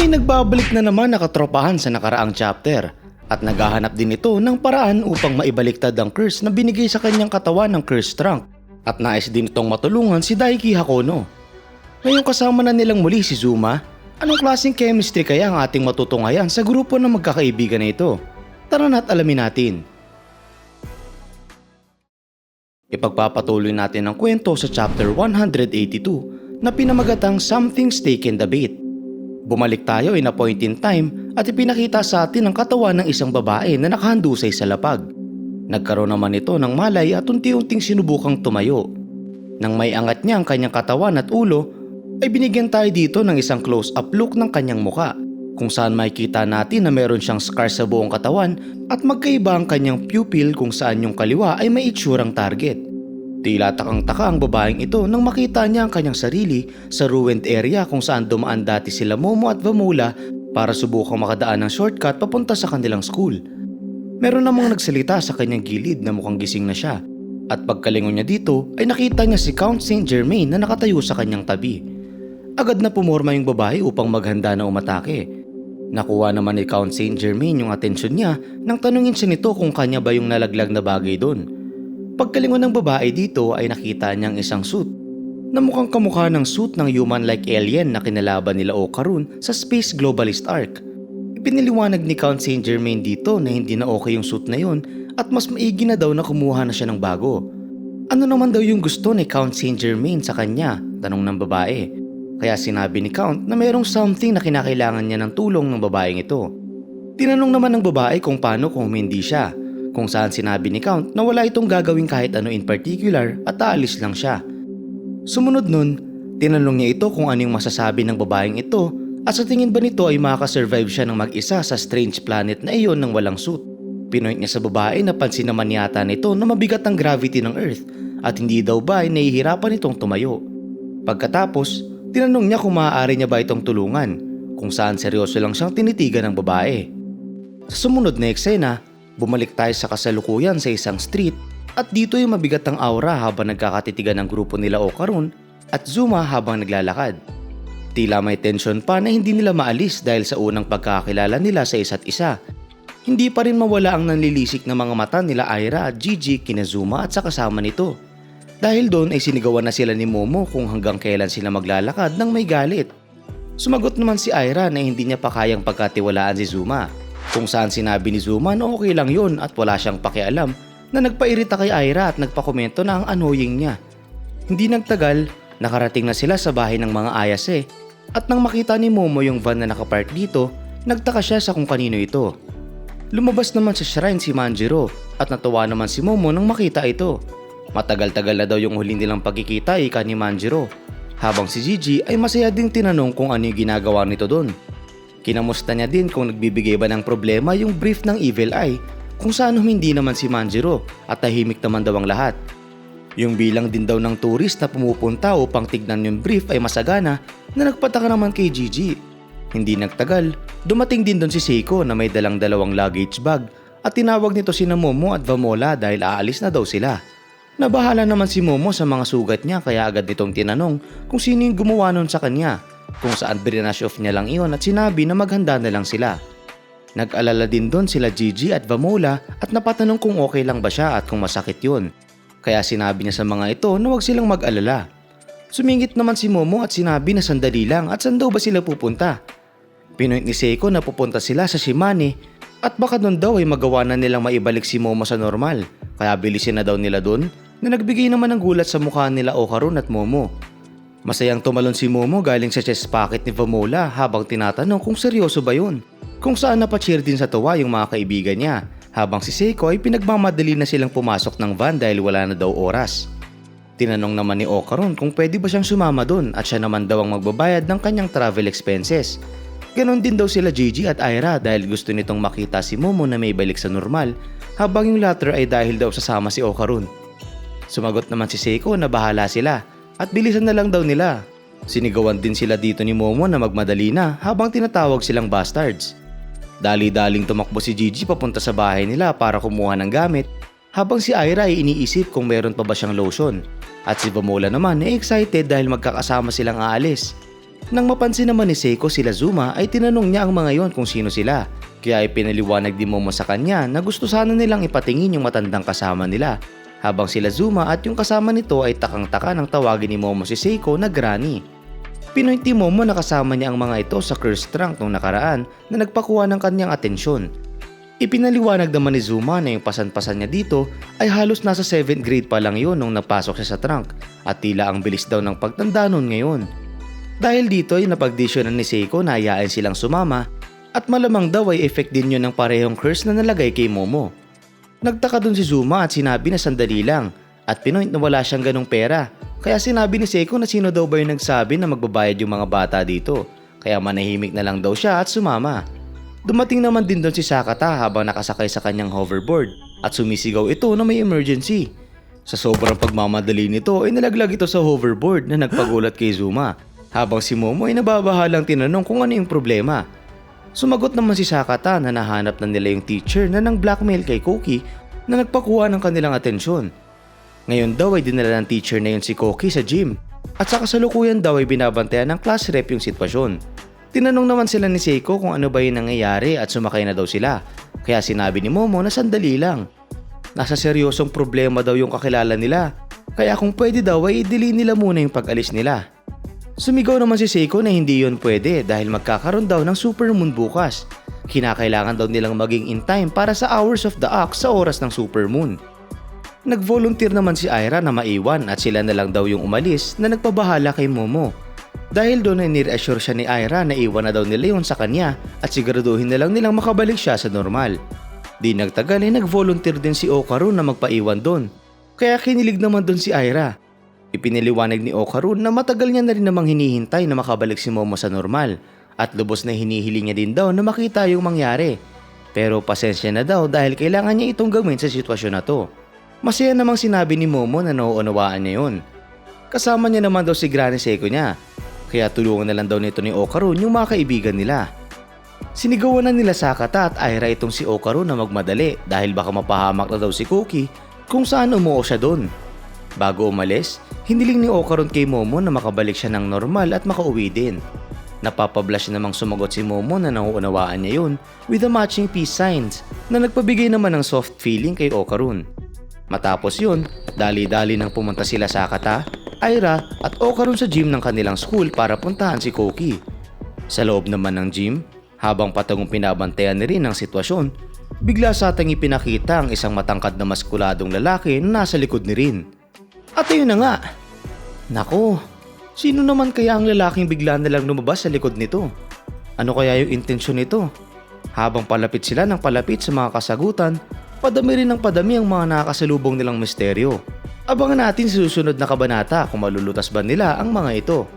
May nagbabalik na naman na katropahan sa nakaraang chapter at naghahanap din ito ng paraan upang maibaliktad ang curse na binigay sa kanyang katawan ng Curse Trunk at nais din itong matulungan si Daiki Hakono. Ngayong kasama na nilang muli si Zuma, anong klaseng chemistry kaya ang ating matutunghayan sa grupo ng magkakaibigan na ito? Tara na't alamin natin. Ipagpapatuloy natin ang kwento sa chapter 182 na pinamagatang Something's Taken the Bait. Bumalik tayo in a point in time at ipinakita sa atin ang katawan ng isang babae na nakahandusay sa lapag. Nagkaroon naman ito ng malay at unti-unting sinubukang tumayo. Nang may angat niya ang kanyang katawan at ulo, ay binigyan tayo dito ng isang close-up look ng kanyang muka, kung saan makikita natin na meron siyang scar sa buong katawan at magkaiba ang kanyang pupil kung saan yung kaliwa ay may itsurang target. Tila takang-taka ang babaeng ito nang makita niya ang kanyang sarili sa ruined area kung saan dumaan dati sila Momo at Vamula para subukang makadaan ng shortcut papunta sa kanilang school. Meron namang nagsalita sa kanyang gilid na mukhang gising na siya at pagkalingon niya dito ay nakita niya si Count Saint Germain na nakatayo sa kanyang tabi. Agad na pumorma yung babae upang maghanda na umatake. Nakuha naman ni Count Saint Germain yung atensyon niya nang tanungin siya nito kung kanya ba yung nalaglag na bagay doon. Pagkalingon ng babae dito ay nakita niyang isang suit na mukhang kamukha ng suit ng human-like alien na kinalaban nila Okarun sa Space Globalist Arc. Ipiniliwanag ni Count Saint Germain dito na hindi na okay yung suit na yun at mas maigi na daw na kumuha na siya ng bago. Ano naman daw yung gusto ni Count Saint Germain sa kanya? Tanong ng babae. Kaya sinabi ni Count na mayroong something na kinakailangan niya ng tulong ng babaeng ito. Tinanong naman ng babae kung paano kung hindi siya, kung saan sinabi ni Count na wala itong gagawin kahit ano in particular at aalis lang siya. Sumunod nun, tinanong niya ito kung ano yung masasabi ng babaeng ito at sa tingin ba nito ay makakasurvive siya ng mag-isa sa strange planet na iyon ng walang suit. Pinoint niya sa babae na pansin naman yata nito na mabigat ang gravity ng Earth at hindi daw ba ay nahihirapan itong tumayo. Pagkatapos, tinanong niya kung maaari niya ba itong tulungan, kung saan seryoso lang siyang tinitigan ng babae. Sa sumunod na eksena, bumalik tayo sa kasalukuyan sa isang street at dito yung mabigat ang aura habang nagkakatitigan ng grupo nila Okarun at Zuma habang naglalakad. Tila may tension pa na hindi nila maalis dahil sa unang pagkakilala nila sa isa't isa. Hindi pa rin mawala ang nanlilisik na mga mata nila Aira at Gigi kina Zuma at sa kasama nito. Dahil doon ay sinigawan na sila ni Momo kung hanggang kailan sila maglalakad nang may galit. Sumagot naman si Aira na hindi niya pa kayang pagkatiwalaan si Zuma, kung saan sinabi ni Zuma na okay lang yun at wala siyang pakialam na nagpairita kay Aira at nagpakomento na ang annoying niya. Hindi nagtagal, nakarating na sila sa bahay ng mga Ayase at nang makita ni Momo yung van na nakapark dito, nagtaka siya sa kung kanino ito. Lumabas naman sa shrine si Manjiro at natuwa naman si Momo nang makita ito. Matagal-tagal na daw yung huli nilang pagkikita ika ni Manjiro, habang si Gigi ay masaya ding tinanong kung ano yung ginagawa nito doon. Kinamusta niya din kung nagbibigay ba ng problema yung brief ng Evil Eye, kung saan hindi naman si Manjiro at tahimik naman daw ang lahat. Yung bilang din daw ng turist na pumupunta upang tignan yung brief ay masagana na nagpataka naman kay Gigi. Hindi nagtagal, dumating din doon si Seiko na may dalang dalawang luggage bag at tinawag nito sina Momo at Vamola dahil aalis na daw sila. Nabahala naman si Momo sa mga sugat niya kaya agad nitong tinanong kung sino yung gumawa nun sa kanya, kung saan brinash off niya lang iyon at sinabi na maghanda na lang sila. Nag-alala din doon sila Gigi at Vamola at napatanong kung okay lang ba siya at kung masakit yun. Kaya sinabi niya sa mga ito na huwag silang mag-alala. Sumingit naman si Momo at sinabi na sandali lang at saan daw ba sila pupunta. Pinoint ni Seiko na pupunta sila sa Shimane at baka doon daw ay magawa na nilang maibalik si Momo sa normal, kaya bilisin na daw nila doon na nagbigay naman ng gulat sa mukha nila Okarun at Momo. Masayang tumalon si Momo galing sa chest pocket ni Vamola habang tinatanong kung seryoso ba yun, kung saan napacheer din sa tawa yung mga kaibigan niya, habang si Seiko ay pinagmamadali na silang pumasok ng van dahil wala na daw oras. Tinanong naman ni Okarun kung pwede ba siyang sumama doon at siya naman daw ang magbabayad ng kanyang travel expenses. Ganon din daw sila Gigi at Aira dahil gusto nitong makita si Momo na may balik sa normal, habang yung latter ay dahil daw sasama si Okarun. Sumagot naman si Seiko na bahala sila at bilisan na lang daw nila. Sinigawan din sila dito ni Momo na magmadali na habang tinatawag silang bastards. Dali-daling tumakbo si Gigi papunta sa bahay nila para kumuha ng gamit, habang si Aira ay iniisip kung meron pa ba siyang lotion. At si Vamola naman ay excited dahil magkakasama silang aalis. Nang mapansin naman ni Seiko sila Zuma ay tinanong niya ang mga yon kung sino sila. Kaya ay pinaliwanag ni Momo sa kanya na gusto sana nilang ipatingin yung matandang kasama nila. Habang sila Zuma at yung kasama nito ay takang-taka nang tawagin ni Momo si Seiko na Granny. Pinoint ni Momo na kasama niya ang mga ito sa curse trunk nung nakaraan na nagpakuha ng kanyang atensyon. Ipinaliwanag naman ni Zuma na yung pasan-pasan niya dito ay halos nasa 7th grade pa lang yun nung napasok siya sa trunk at tila ang bilis daw ng pagtanda nun ngayon. Dahil dito ay napagdesisyonan ni Seiko na hayaan silang sumama at malamang daw ay effect din yun ng parehong curse na nalagay kay Momo. Nagtaka dun si Zuma at sinabi na sandali lang at pinoint na wala siyang ganong pera. Kaya sinabi ni Seiko na sino daw ba yung nagsabi na magbabayad yung mga bata dito. Kaya manahimik na lang daw siya at sumama. Dumating naman din doon si Sakata habang nakasakay sa kanyang hoverboard at sumisigaw ito na may emergency. Sa sobrang pagmamadali nito ay nalaglag ito sa hoverboard na nagpagulat kay Zuma. Habang si Momo ay nababahalang tinanong kung ano yung problema. Sumagot naman si Sakata na nahanap na nila yung teacher na nang blackmail kay Koki na nagpakuha ng kanilang atensyon. Ngayon daw ay dinala ng teacher na yun si Koki sa gym at sa kasalukuyan daw ay binabantayan ng class rep yung sitwasyon. Tinanong naman sila ni Seiko kung ano ba yung nangyayari at sumakay na daw sila. Kaya sinabi ni Momo na sandali lang. Nasa seryosong problema daw yung kakilala nila. Kaya kung pwede daw ay i-delay nila muna yung pag-alis nila. Sumigaw naman si Seiko na hindi yun pwede dahil magkakaroon daw ng supermoon bukas. Kinakailangan daw nilang maging in time para sa hours of the ox sa oras ng supermoon. Nag-volunteer naman si Aira na maiwan at sila na lang daw yung umalis na nagpabahala kay Momo. Dahil doon ay nire-assure siya ni Aira na iwan na daw nila yun sa kanya at siguraduhin na lang nilang makabalik siya sa normal. Di nagtagal ay nag-volunteer din si Okaru na magpaiwan doon. Kaya kinilig naman doon si Aira. Ipiniliwanag ni Okaru na matagal niya na rin namang hinihintay na makabalik si Momo sa normal at lubos na hinihiling niya din daw na makita yung mangyari. Pero pasensya na daw dahil kailangan niya itong gawin sa sitwasyon na to. Masaya namang sinabi ni Momo na nauunawaan niya yun. Kasama niya naman daw si Granny Seiko niya, kaya tulungan na lang daw nito ni Okaru yung mga kaibigan nila. Sinigawan na nila Sakata at Aira itong si Okaru na magmadali dahil baka mapahamak na daw si Koki kung saan umuo siya doon. Bago umalis, hiniling ni Okaru kay Momo na makabalik siya ng normal at makauwi din. Napapablash namang sumagot si Momo na nauunawaan niya yun with the matching peace signs na nagpabigay naman ng soft feeling kay Okaru. Matapos yun, dali-dali nang pumunta sila Sakata, Aira at Okaru sa gym ng kanilang school para puntahan si Koki. Sa loob naman ng gym, habang patungong pinabantayan ni rin ang sitwasyon, bigla sa ating ipinakita ang isang matangkad na maskuladong lalaki na nasa likod ni Rin. At ayun na nga. Nako, sino naman kaya ang lalaking bigla na lang lumabas sa likod nito? Ano kaya yung intensyon nito? Habang palapit sila ng palapit sa mga kasagutan, padami rin ng padami ang mga nakakasalubong nilang misteryo. Abangan natin sa susunod na kabanata kung malulutas ba nila ang mga ito.